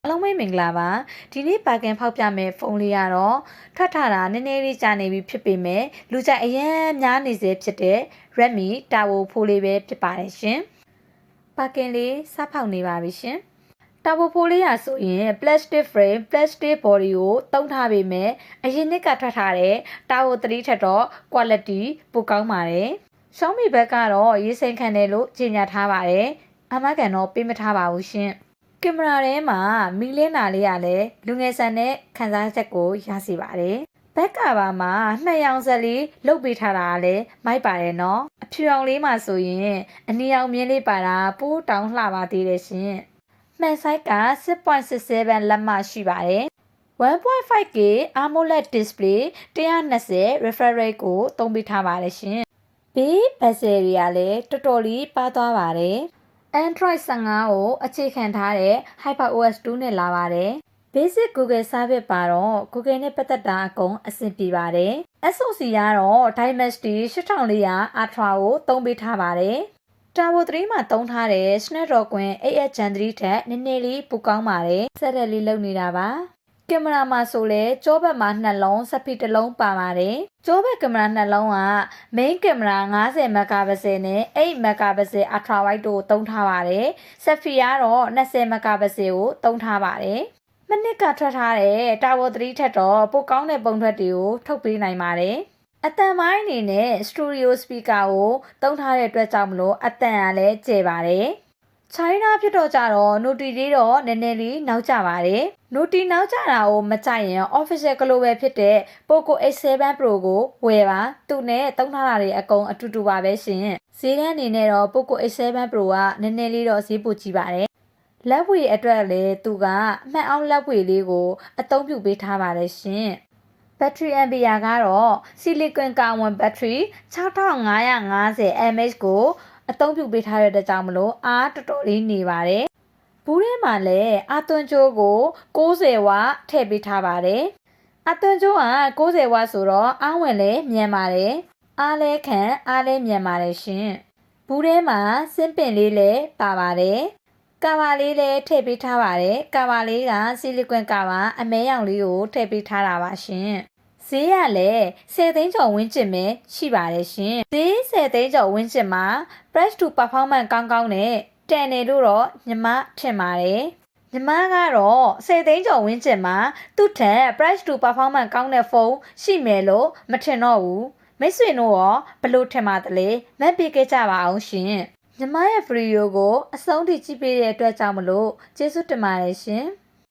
အားလုံးပဲမင်္ဂလာပါဒီနေ့ပါကင်ဖောက်ပြမယ်ဖုန်းလေးကတော့ထွက်ထတာနည်းနည်းလေးကြာနေပြီဖြစ်ပေမဲ့လူကြိုက်အရင်များနေစေဖြစ်တဲ့ Redmi Tavo ဖိုးလေးပဲဖြစ်ပါတယ်ရှင်ပါကင်လေးစဖောက်နေပါပြီရှင်Tavo ဖိုးလေးရဆိုရင် plastic frame plastic body ကိုတုံးထားပေမဲ့အရင်နှစ်ကထွက်ထားတဲ့ Tavo 3ထက်တော့ quality ပိုကောင်းပါတယ် Xiaomi ဘက်ကတော့ရေးစိမ်ခံတယ်လို့ကြေညာထားပါတယ်အမကန်တော့ပေးမထားပါဘူးရှင်ကင်မရာထဲမှာမီလင်းနာလေးရလဲလူငယ်ဆန်တဲ့ခန်းစားချက်ကိုရစေပါတယ်။ဘက်ကဘာမှာနှစ်ရောင်ဆက်လေးလုတ်ပေးထားတာလည်းမိုက်ပါတယ်နော်။အဖြူရောင်လေးမှာဆိုရင်အနီရောင်မြင်းလေးပါတာပိုးတောင်လှပါသေးတယ်ရှင်။မှန်ဆိုင်က 6.67 လက်မရှိပါတယ်။ 1.5K AMOLED display 120 refresh rate ကိုသုံးပေးထားပါတယ်ရှင်။ဘေးဘက်ဆယ်တွေကလည်းတော်တော်လေးပါသွားပါတယ်။ Android 15ကိုအခြေခံထားတဲ့ HyperOS 2 နဲ့လာပါတယ်။ Basic Google Service ပါတော့ Google နဲ့ပတ်သက်တာအကုန်အဆင်ပြေပါတယ်။ SoC ကတော့ Dimensity 8400 Ultra ကိုသုံးပေးထားပါတယ်။ Tavo 3မှာသုံးထားတဲ့ Snapdragon 8X Gen 3ထက်နည်းနည်းလေးပိုကောင်းပါတယ်။ဆက်ရက်လေးလုပ်နေတာပါ။ကင်မရာမှာဆိုလဲကြောဘက်မှာနှလုံးစက်ဖီတစ်လုံးပါပါတယ်။ကြောဘက်ကင်မရာနှလုံးက main ကင်မရာ50 megapixel နဲ့8 megapixel ultra wide တို့သုံးထားပါတယ်။စက်ဖီကတော့20 megapixel ကိုသုံးထားပါတယ်။မနစ်ကထွက်ထားတဲ့ Tavo 3ထက်တော့ပိုကောင်းတဲ့ပုံထွက်တွေကိုထုတ်ပေးနိုင်ပါတယ်။အတန်မိုင်းအနေနဲ့ Studio Speaker ကိုသုံးထားတဲ့အတွက်ကြောင့်မလို့အတန်ကလည်းကျယ်ပါတယ်။ China ဖြစ်တော့ကြတော့ Noti လေးတော့နည်းနည်းလေးနောက်ကျပါတယ်။ Noti နောက်ကျတာကိုမကြိုက်ရင် Official Global ဖြစ်တဲ့ Poco X7 Pro ကိုဝယ်ပါသူနဲ့သုံးထားတာတွေအကုန်အတူတူပါပဲရှင်။ဈေးတန်းအနေနဲ့တော့ Poco X7 Pro ကနည်းနည်းလေးတော့ဈေးပိုကြီးပါတယ်။လက်ဝေအတွက်လည်းသူကအမှတ်အောင်လက်ဝေလေးကိုအသုံးပြုပေးထားပါတယ်ရှင်။ Battery ampere ကတော့ Silicon Carbon Battery 6550 mAh ကိုအသုံးပြုပေးထားတဲ့အတွက်ကြောင့်မလို့အားတော်တော်လေးနေပါတယ်။ဘူးထဲမှာလည်းအသွင်ကြိုးကို60ဝထည့်ပေးထားပါတယ်။အသွင်ကြိုးက60ဝဆိုတော့အားဝင်လည်းမြန်ပါတယ်။အားလဲခံအားလဲမြန်ပါတယ်ရှင်။ဘူးထဲမှာစင်းပင်လေးလည်းပါပါတယ်။ကာဘာလေးလည်းထည့်ပေးထားပါတယ်။ကာဘာလေးကဆီလီကွန်ကာဘာအမဲရောင်လေးကိုထည့်ပေးထားတာပါရှင်။ဈေးရလည်း10သိန်းကျော်ဝန်းကျင်ပဲရှိပါတယ်ရှင်။ဈေး10သိန်းကျော်ဝန်းကျင်မှာ price to performance ကောင်းကောင်းနဲ့တန်တယ်လို့တော့ညီမထင်ပါတယ်။ညီမကတော့10သိန်းကျော်ဝန်းကျင်မှာသူ့ထက် price to performance ကောင်းတဲ့ဖုန်းရှိမယ်လို့မထင်တော့ဘူး။မိတ်ဆွေတို့ရောဘယ်လိုထင်ပါသလဲ။မတ်ပေးခဲ့ကြပါအောင်ရှင်။ညီမရဲ့ဗီဒီယိုကိုအဆုံးထိကြည့်ပေးတဲ့အတွက်ကြောင့်မလို့ကျေးဇူးတင်ပါတယ်ရှင်။